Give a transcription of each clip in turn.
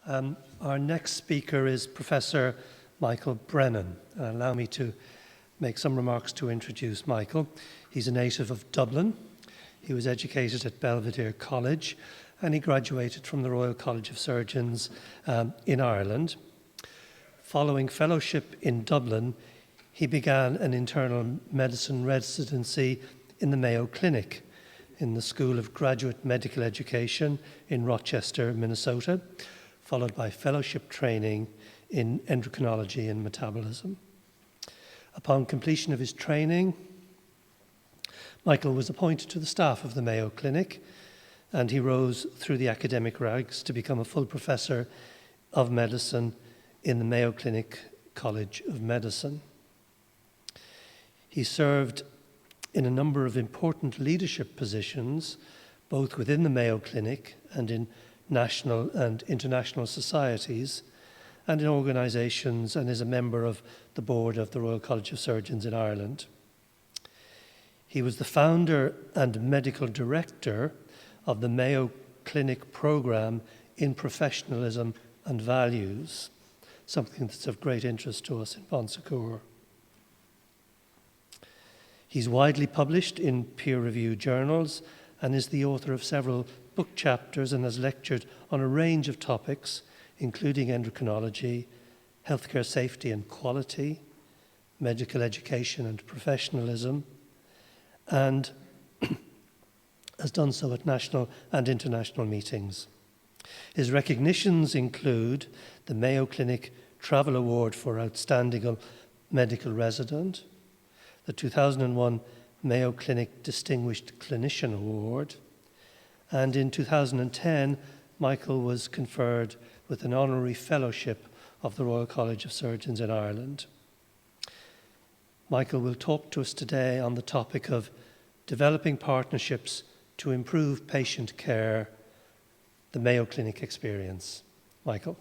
Our next speaker is Professor Michael Brennan. Allow me to make some remarks to introduce Michael. He's a native of Dublin. He was educated at Belvedere College and he graduated from the Royal College of Surgeons in Ireland. Following fellowship in Dublin, he began an internal medicine residency in the Mayo Clinic in the School of Graduate Medical Education in Rochester, Minnesota, followed by fellowship training in endocrinology and metabolism. Upon completion of his training, Michael was appointed to the staff of the Mayo Clinic, and he rose through the academic ranks to become a full professor of medicine in the Mayo Clinic College of Medicine. He served in a number of important leadership positions, both within the Mayo Clinic and in national and international societies, and in organisations, and is a member of the board of the Royal College of Surgeons in Ireland. He was the founder and medical director of the Mayo Clinic programme in Professionalism and Values, something that's of great interest to us in Bon Secours. He's widely published in peer-reviewed journals and is the author of several book chapters and has lectured on a range of topics, including endocrinology, healthcare safety and quality, medical education and professionalism, and has done so at national and international meetings. His recognitions include the Mayo Clinic Travel Award for Outstanding Medical Resident, the 2001 Mayo Clinic Distinguished Clinician Award, and in 2010, Michael was conferred with an honorary fellowship of the Royal College of Surgeons in Ireland. Michael will talk to us today on the topic of developing partnerships to improve patient care, the Mayo Clinic experience. Michael.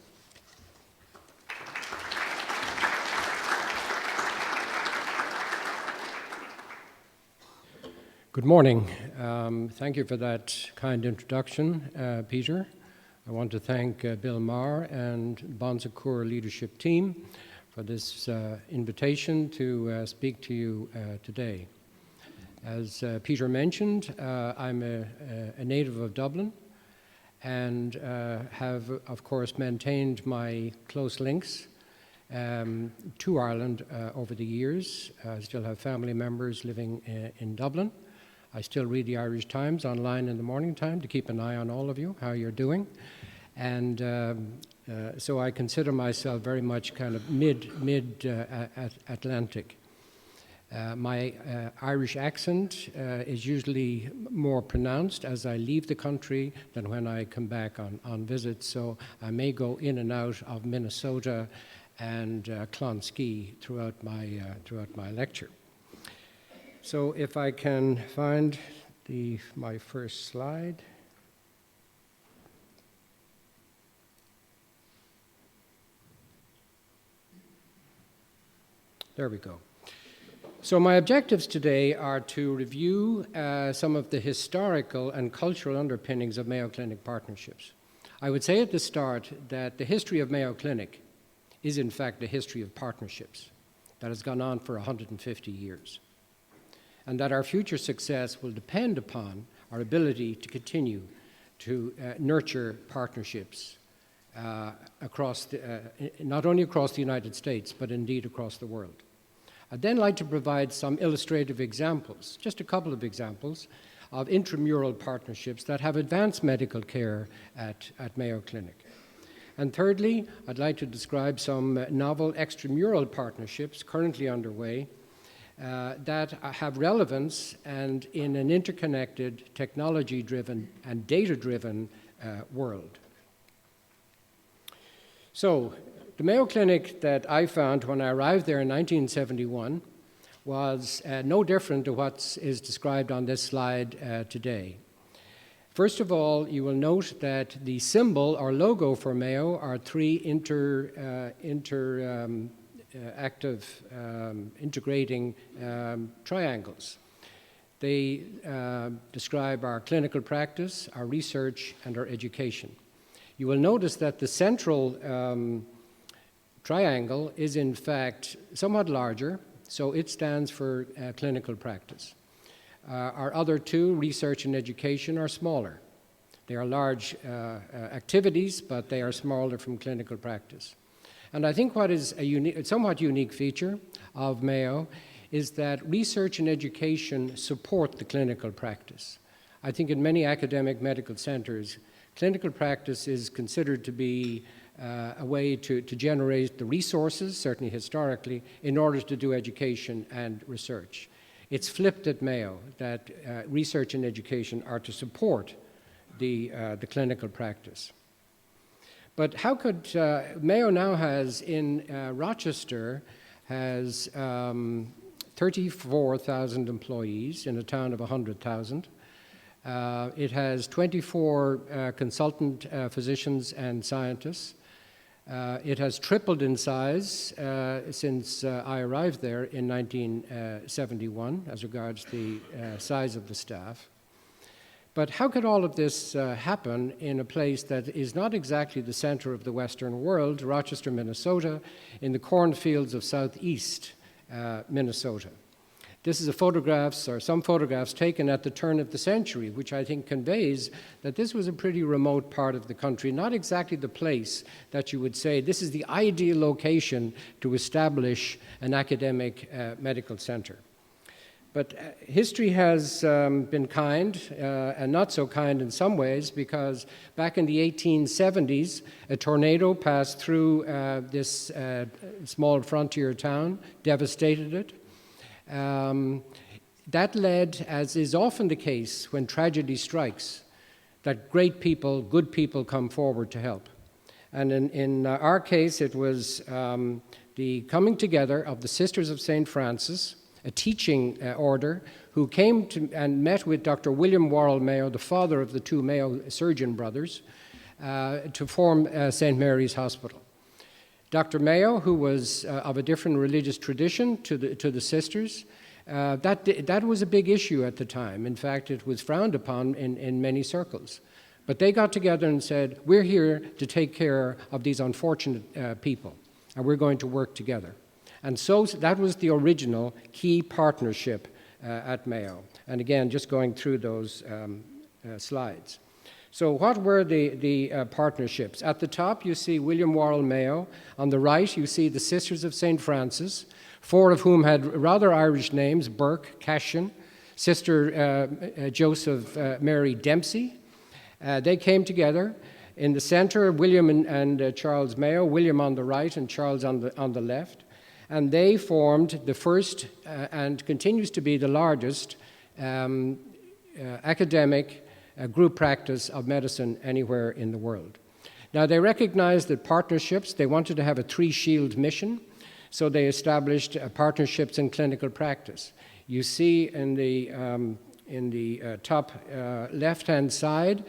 Good morning. Thank you for that kind introduction, Peter. I want to thank Bill Maher and Bon Secours leadership team for this invitation to speak to you today. As Peter mentioned, I'm a native of Dublin and have, of course, maintained my close links to Ireland over the years. I still have family members living in Dublin. I still read the Irish Times online in the morning time to keep an eye on all of you, how you're doing. And so I consider myself very much kind of mid-Atlantic. My Irish accent is usually more pronounced as I leave the country than when I come back on visits. So I may go in and out of Minnesota and Clonskee throughout my lecture. So if I can find my first slide. There we go. So my objectives today are to review some of the historical and cultural underpinnings of Mayo Clinic partnerships. I would say at the start that the history of Mayo Clinic is in fact the history of partnerships that has gone on for 150 years. And that our future success will depend upon our ability to continue to nurture partnerships not only across the United States, but indeed across the world. I'd then like to provide some illustrative examples, just a couple of examples, of intramural partnerships that have advanced medical care at Mayo Clinic. And thirdly, I'd like to describe some novel extramural partnerships currently underway that have relevance and in an interconnected, technology-driven and data-driven world. So, the Mayo Clinic that I found when I arrived there in 1971 was no different to what is described on this slide today. First of all, you will note that the symbol or logo for Mayo are three integrating triangles. They describe our clinical practice, our research, and our education. you will notice that the central triangle is in fact somewhat larger, so it stands for clinical practice. Our other two, research and education, are smaller. They are large activities, but they are smaller from clinical practice. And I think what is a somewhat unique feature of Mayo is that research and education support the clinical practice. I think in many academic medical centers, clinical practice is considered to be a way to generate the resources, certainly historically, in order to do education and research. It's flipped at Mayo, that research and education are to support the clinical practice. But how could, Mayo now has in Rochester has 34,000 employees in a town of 100,000. It has 24 consultant physicians and scientists. It has tripled in size since I arrived there in 1971 as regards the size of the staff. But how could all of this happen in a place that is not exactly the center of the Western world, Rochester, Minnesota, in the cornfields of southeast Minnesota? This is some photographs taken at the turn of the century, which I think conveys that this was a pretty remote part of the country, not exactly the place that you would say this is the ideal location to establish an academic medical center. But history has been kind and not so kind in some ways, because back in the 1870s, a tornado passed through this small frontier town, devastated it. That led, as is often the case when tragedy strikes, that great people, good people come forward to help. And in our case, it was the coming together of the Sisters of St. Francis, a teaching order, who came to and met with Dr. William Worrell Mayo, the father of the two Mayo surgeon brothers, to form St. Mary's Hospital. Dr. Mayo, who was of a different religious tradition to the sisters, that was a big issue at the time. In fact, it was frowned upon in many circles. But they got together and said, we're here to take care of these unfortunate people, and we're going to work together. And so that was the original key partnership at Mayo. And again, just going through those slides. So what were the partnerships? At the top, you see William Worrell Mayo. On the right, you see the Sisters of St. Francis, four of whom had rather Irish names: Burke, Cashin, Sister Joseph Mary Dempsey. They came together. In the center, William and Charles Mayo, William on the right and Charles on the left. And they formed the first and continues to be the largest academic group practice of medicine anywhere in the world. Now, they recognized that partnerships, they wanted to have a three-shield mission, so they established partnerships in clinical practice. You see in the top left-hand side,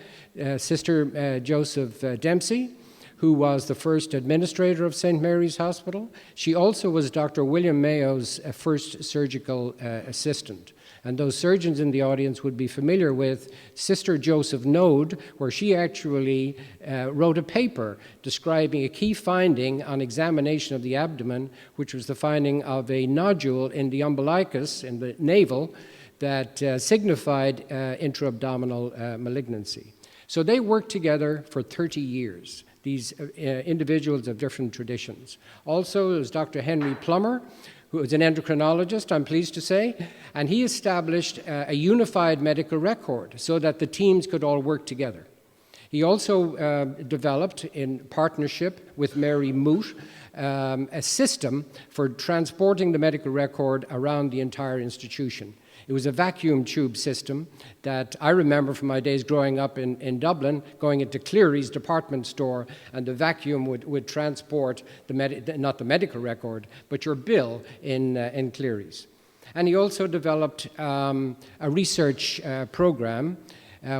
Sister Joseph Dempsey, who was the first administrator of St. Mary's Hospital. She also was Dr. William Mayo's first surgical assistant. And those surgeons in the audience would be familiar with Sister Joseph Node, where she actually wrote a paper describing a key finding on examination of the abdomen, which was the finding of a nodule in the umbilicus, in the navel, that signified intra-abdominal malignancy. So they worked together for 30 years. These individuals of different traditions. Also, there was Dr. Henry Plummer, who was an endocrinologist, I'm pleased to say, and he established a unified medical record so that the teams could all work together. He also developed, in partnership with Mary Moot, a system for transporting the medical record around the entire institution. It was a vacuum tube system that I remember from my days growing up in Dublin, going into Cleary's department store, and the vacuum would transport, not the medical record, but your bill in Cleary's. And he also developed a research program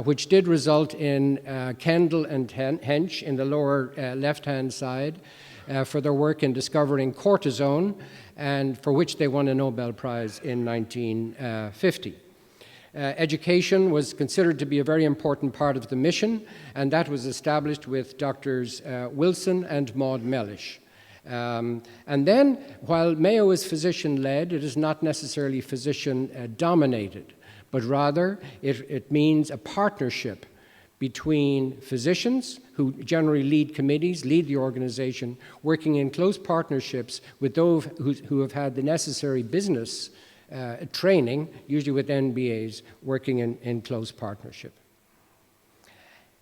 which did result in Kendall and Hench in the lower left-hand side for their work in discovering cortisone, and for which they won a Nobel Prize in 1950. education was considered to be a very important part of the mission, and that was established with Drs. Wilson and Maud Mellish. And then, while Mayo is physician-led, it is not necessarily physician-dominated, but rather it means a partnership between physicians, who generally lead committees, lead the organization, working in close partnerships with those who have had the necessary business training, usually with MBAs, working in close partnership.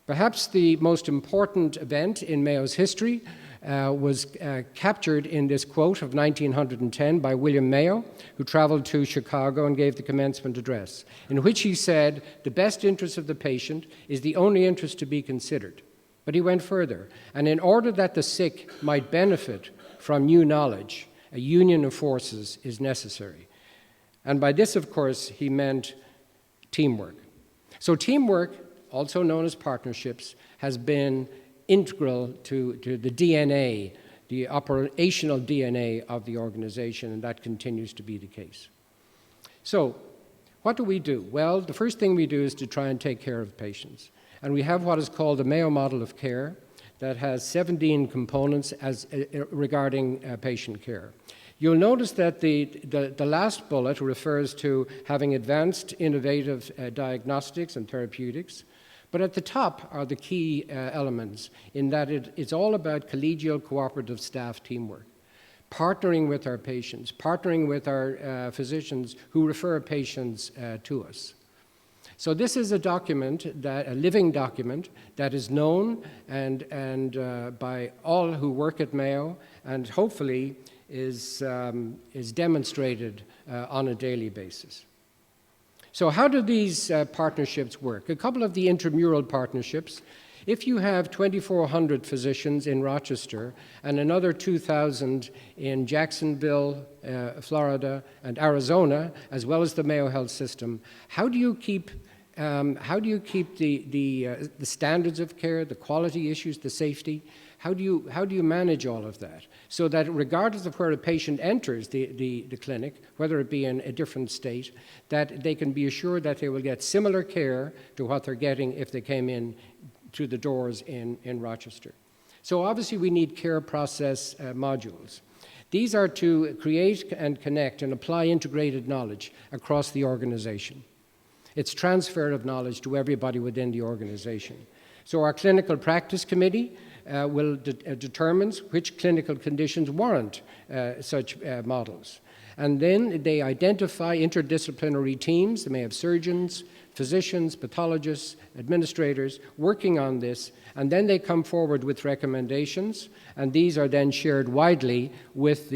Perhaps the most important event in Mayo's history was captured in this quote of 1910 by William Mayo, who traveled to Chicago and gave the commencement address, in which he said, "The best interest of the patient is the only interest to be considered." But he went further, and in order that the sick might benefit from new knowledge, a union of forces is necessary. And by this, of course, he meant teamwork. So teamwork, also known as partnerships, has been integral to the DNA, the operational DNA of the organization, and that continues to be the case. So, what do we do? Well, the first thing we do is to try and take care of patients. And we have what is called the Mayo Model of Care that has 17 components regarding patient care. You'll notice that the last bullet refers to having advanced innovative diagnostics and therapeutics. But at the top are the key elements in that it's all about collegial cooperative staff teamwork, partnering with our patients, partnering with our physicians who refer patients to us. So this is a document, a living document, that is known and by all who work at Mayo, and hopefully is demonstrated on a daily basis. So how do these partnerships work? A couple of the intramural partnerships. If you have 2,400 physicians in Rochester and another 2,000 in Jacksonville, Florida, and Arizona, as well as the Mayo Health System, how do you keep the standards of care, the quality issues, the safety? How do you manage all of that so that regardless of where a patient enters the clinic, whether it be in a different state, that they can be assured that they will get similar care to what they're getting if they came in through the doors in Rochester? So obviously we need care process modules. These are to create and connect and apply integrated knowledge across the organization. It's transfer of knowledge to everybody within the organization. So our clinical practice committee determines which clinical conditions warrant such models. And then they identify interdisciplinary teams. They may have surgeons, physicians, pathologists, administrators working on this, and then they come forward with recommendations, and these are then shared widely with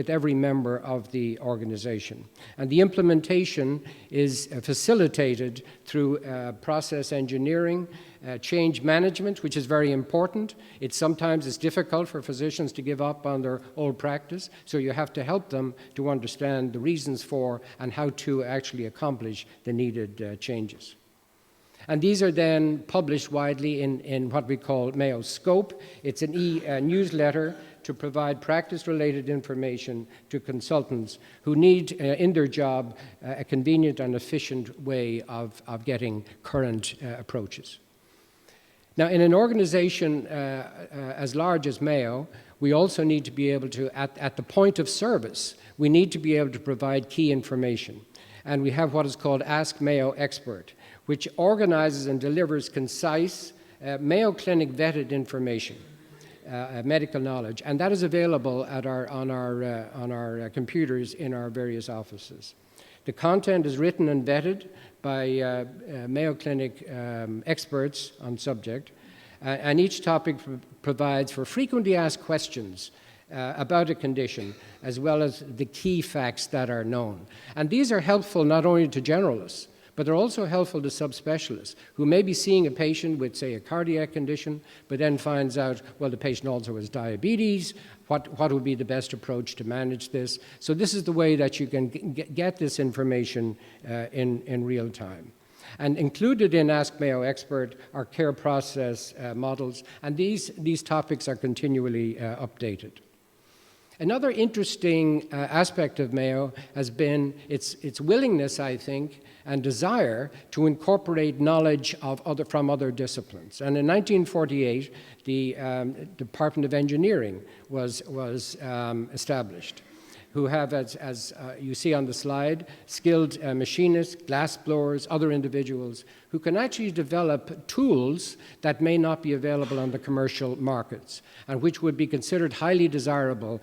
every member of the organization. And the implementation is facilitated through process engineering, change management, which is very important. Sometimes it's difficult for physicians to give up on their old practice, so you have to help them to understand the reasons for and how to actually accomplish the needed changes. And these are then published widely in what we call Mailscope. It's an newsletter to provide practice-related information to consultants who need in their job a convenient and efficient way of getting current approaches. Now, in an organization as large as Mayo, we also need to be able to, at the point of service, we need to be able to provide key information. And we have what is called Ask Mayo Expert, which organizes and delivers concise, Mayo Clinic vetted information, medical knowledge, and that is available on our computers in our various offices. The content is written and vetted by Mayo Clinic experts on subject, and each topic provides for frequently asked questions about a condition, as well as the key facts that are known. And these are helpful not only to generalists, but they're also helpful to subspecialists who may be seeing a patient with, say, a cardiac condition, but then finds out, well, the patient also has diabetes. What would be the best approach to manage this? So this is the way that you can get this information in real time. And included in Ask Mayo Expert are care process models, and these topics are continually updated. Another interesting aspect of Mayo has been its willingness, I think, and desire to incorporate knowledge from other disciplines. And in 1948, the Department of Engineering was established, who have, as you see on the slide, skilled machinists, glass blowers, other individuals who can actually develop tools that may not be available on the commercial markets and which would be considered highly desirable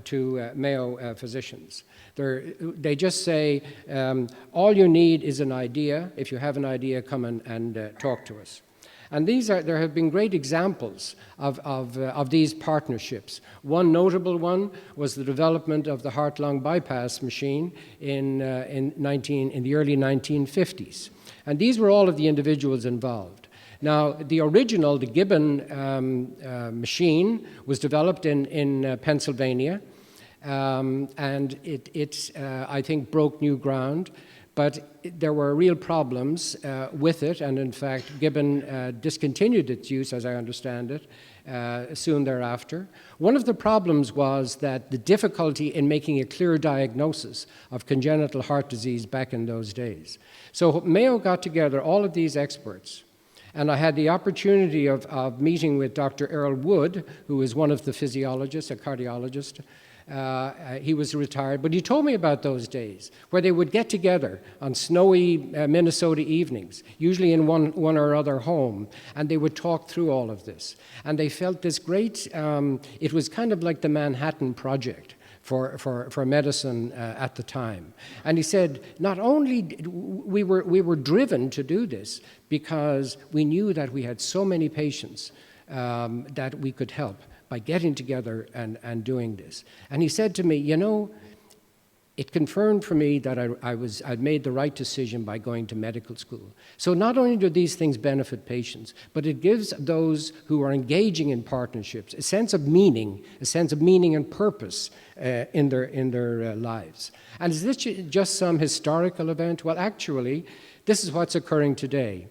to Mayo physicians. They just say, all you need is an idea. If you have an idea, come and talk to us. And there have been great examples of these partnerships. One notable one was the development of the Heartlung bypass machine in the early 1950s. And these were all of the individuals involved. Now, the original, the Gibbon machine, was developed in Pennsylvania, and it I think, broke new ground. But there were real problems with it, and in fact, Gibbon discontinued its use, as I understand it, soon thereafter. One of the problems was that the difficulty in making a clear diagnosis of congenital heart disease back in those days. So Mayo got together all of these experts, and I had the opportunity of meeting with Dr. Earl Wood, who is one of the physiologists, a cardiologist. He was retired, but he told me about those days where they would get together on snowy Minnesota evenings, usually in one or other home, and they would talk through all of this. And they felt this great, it was kind of like the Manhattan Project for medicine at the time. And he said, not only we were driven to do this because we knew that we had so many patients that we could help by getting together and doing this. And he said to me, you know, it confirmed for me that I'd made the right decision by going to medical school. So not only do these things benefit patients, but it gives those who are engaging in partnerships a sense of meaning and purpose in their lives. And is this just some historical event? Well, actually, this is what's occurring today.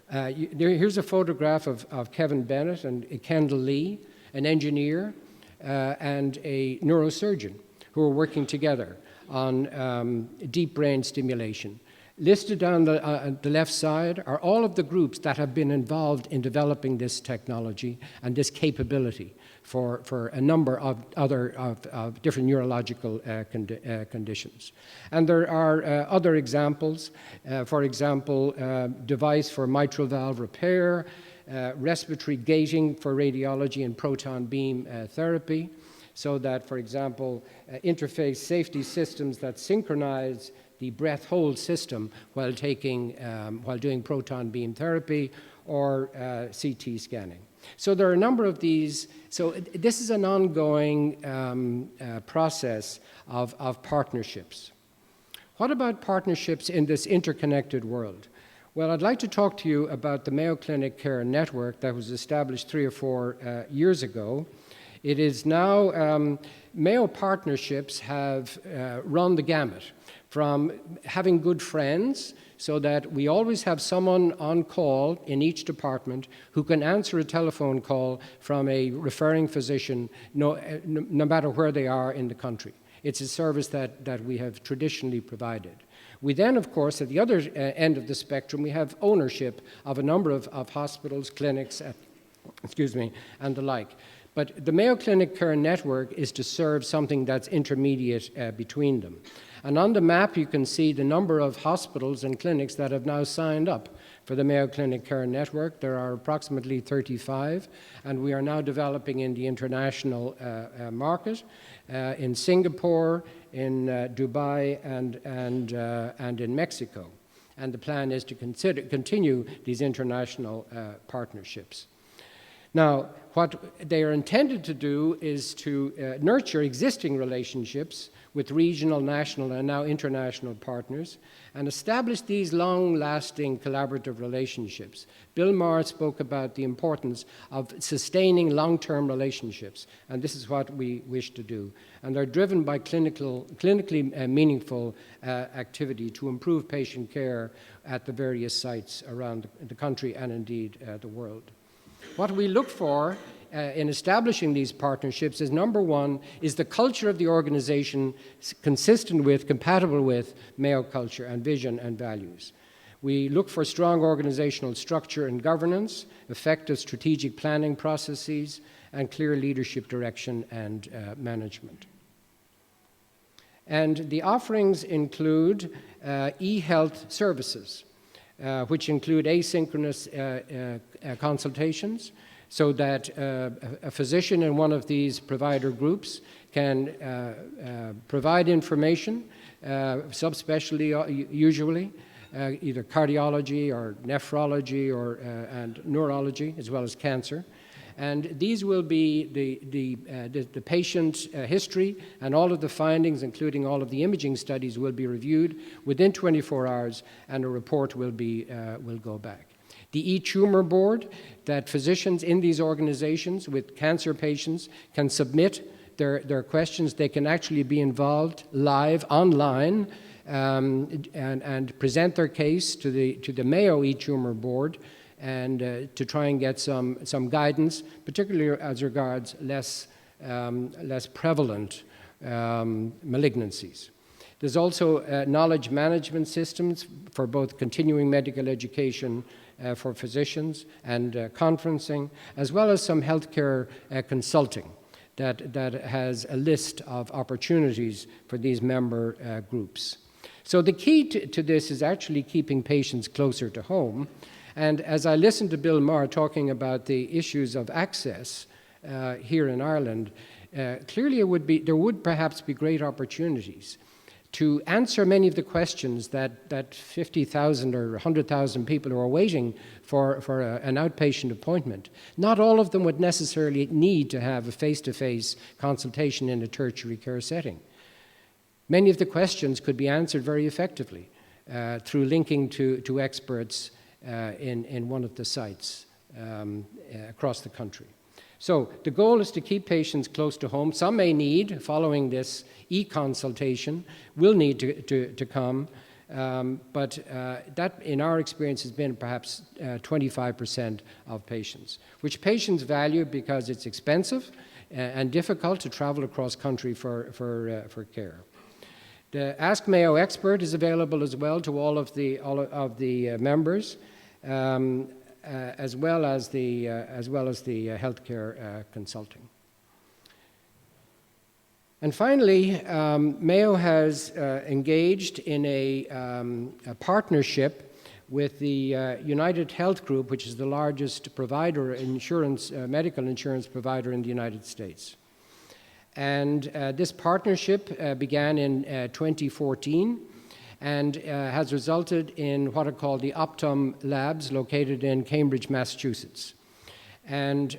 Here's a photograph of Kevin Bennett and Kendall Lee, an engineer and a neurosurgeon who are working together on deep brain stimulation. Listed down the left side are all of the groups that have been involved in developing this technology and this capability for a number of different neurological conditions. And there are other examples, for example, device for mitral valve repair, respiratory gating for radiology and proton beam therapy, so that, for example, interface safety systems that synchronize the breath hold system while doing proton beam therapy or CT scanning. So there are a number of these. So this is an ongoing process of partnerships. What about partnerships in this interconnected world? Well, I'd like to talk to you about the Mayo Clinic Care Network that was established 3 or 4 years ago. It is now, Mayo partnerships have run the gamut from having good friends so that we always have someone on call in each department who can answer a telephone call from a referring physician no matter where they are in the country. It's a service that we have traditionally provided. We then, of course, at the other end of the spectrum, we have ownership of a number of hospitals, clinics, and the like. But the Mayo Clinic Care Network is to serve something that's intermediate between them. And on the map, you can see the number of hospitals and clinics that have now signed up for the Mayo Clinic Care Network. There are approximately 35, and we are now developing in the international market, in Singapore, in Dubai, and in Mexico. And the plan is to continue these international partnerships. Now, what they are intended to do is to nurture existing relationships with regional, national, and now international partners, and establish these long-lasting collaborative relationships. Bill Maher spoke about the importance of sustaining long-term relationships, and this is what we wish to do. And they're driven by clinically meaningful activity to improve patient care at the various sites around the country and indeed the world. What we look for in establishing these partnerships is, number one, is the culture of the organization consistent with, compatible with Mayo culture and vision and values. We look for strong organizational structure and governance, effective strategic planning processes, and clear leadership direction and management. And the offerings include e-health services, which include asynchronous consultations, so that a physician in one of these provider groups can provide information, subspecialty usually, either cardiology or nephrology and neurology, as well as cancer. And these will be the patient's history, and all of the findings, including all of the imaging studies, will be reviewed within 24 hours, and a report will go back. The e-tumor board, that physicians in these organizations with cancer patients can submit their questions. They can actually be involved live online and present their case to the Mayo e-tumor board, and to try and get some guidance, particularly as regards less prevalent malignancies. There's also knowledge management systems for both continuing medical education for physicians and conferencing, as well as some healthcare consulting that has a list of opportunities for these member groups. So the key to this is actually keeping patients closer to home. And as I listened to Bill Maher talking about the issues of access here in Ireland, clearly there would perhaps be great opportunities to answer many of the questions that 50,000 or 100,000 people who are waiting for an outpatient appointment. Not all of them would necessarily need to have a face-to-face consultation in a tertiary care setting. Many of the questions could be answered very effectively through linking to experts in one of the sites across the country. So the goal is to keep patients close to home. Some may need, following this e-consultation, will need to come, but that, in our experience, has been perhaps 25% of patients, which patients value because it's expensive and difficult to travel across country for care. The Ask Mayo Expert is available as well to all of the members, as well as the healthcare consulting. And finally, Mayo has engaged in a partnership with the United Health Group, which is the largest provider, medical insurance provider in the United States. And this partnership began in 2014 and has resulted in what are called the Optum Labs, located in Cambridge, Massachusetts. And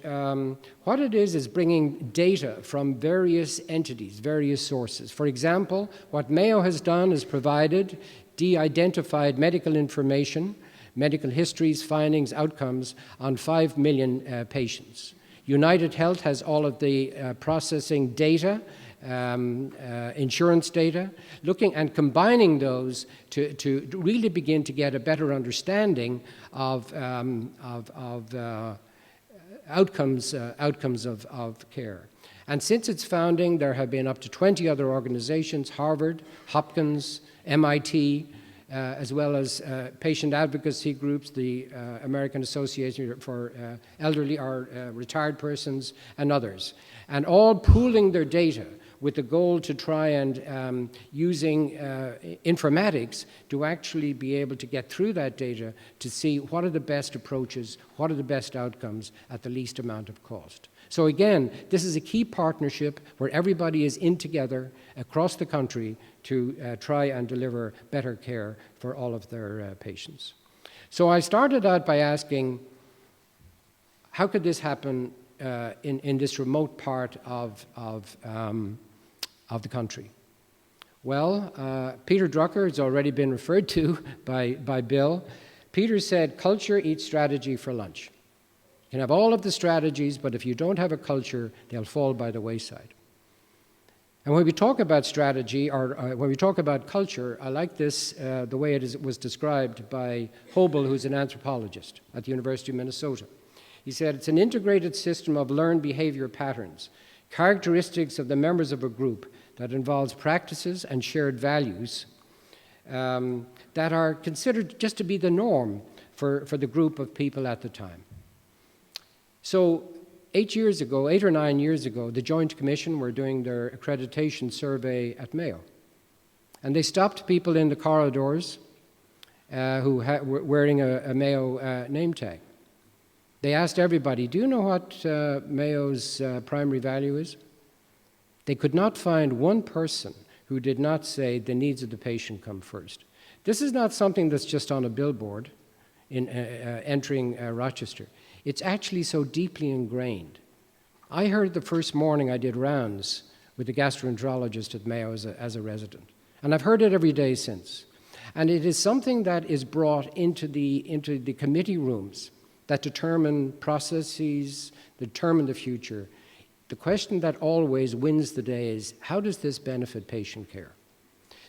what it is bringing data from various entities, various sources. For example, what Mayo has done is provided de-identified medical information, medical histories, findings, outcomes on 5 million patients. United Health has all of the processing data, insurance data, looking and combining those to really begin to get a better understanding of outcomes of care. And since its founding, there have been up to 20 other organizations, Harvard, Hopkins, MIT, as well as patient advocacy groups, the American Association for Elderly or Retired Persons, and others, and all pooling their data with the goal to try and using informatics to actually be able to get through that data to see what are the best approaches, what are the best outcomes at the least amount of cost. So again, this is a key partnership where everybody is in together across the country to try and deliver better care for all of their patients. So I started out by asking, how could this happen in this remote part of the country? Well, Peter Drucker has already been referred to by Bill. Peter said, culture eats strategy for lunch. You can have all of the strategies, but if you don't have a culture, they'll fall by the wayside. And when we talk about strategy, or when we talk about culture, I like this, the way it was described by Hobel, who's an anthropologist at the University of Minnesota. He said, it's an integrated system of learned behavior patterns, characteristics of the members of a group that involves practices and shared values that are considered just to be the norm for the group of people at the time. So 8 or 9 years ago, the Joint Commission were doing their accreditation survey at Mayo. And they stopped people in the corridors who were wearing a Mayo name tag. They asked everybody, do you know what Mayo's primary value is? They could not find one person who did not say the needs of the patient come first. This is not something that's just on a billboard in entering Rochester. It's actually so deeply ingrained. I heard the first morning I did rounds with the gastroenterologist at Mayo as a resident. And I've heard it every day since. And it is something that is brought into the committee rooms that determine processes, determine the future. The question that always wins the day is, how does this benefit patient care?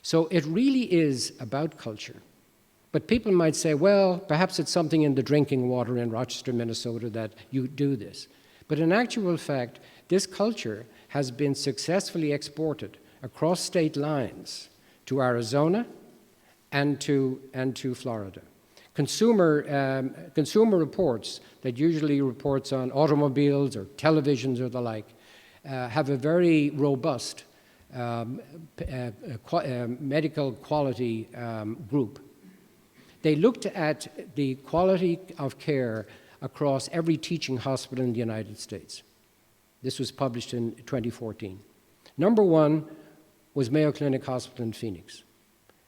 So it really is about culture. But people might say, well, perhaps it's something in the drinking water in Rochester, Minnesota that you do this. But in actual fact, this culture has been successfully exported across state lines to Arizona and to Florida. Consumer reports that usually reports on automobiles or televisions or the like have a very robust medical quality group. They looked at the quality of care across every teaching hospital in the United States. This was published in 2014. Number 1 was Mayo Clinic Hospital in Phoenix.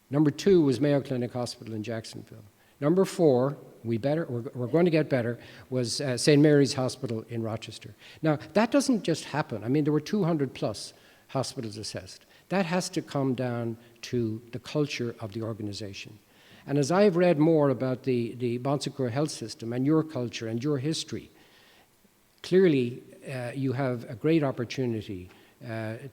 Number 2 was Mayo Clinic Hospital in Jacksonville. Number 4, we're going to get better, was St. Mary's Hospital in Rochester. Now, that doesn't just happen. I mean, there were 200 plus hospitals assessed. That has to come down to the culture of the organization. And as I've read more about the Bon Secours health system and your culture and your history, clearly you have a great opportunity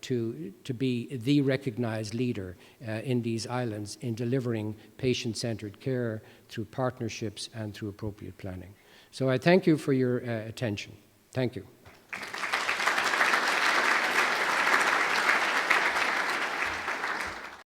to be the recognized leader in these islands in delivering patient-centered care through partnerships and through appropriate planning. So I thank you for your attention. Thank you.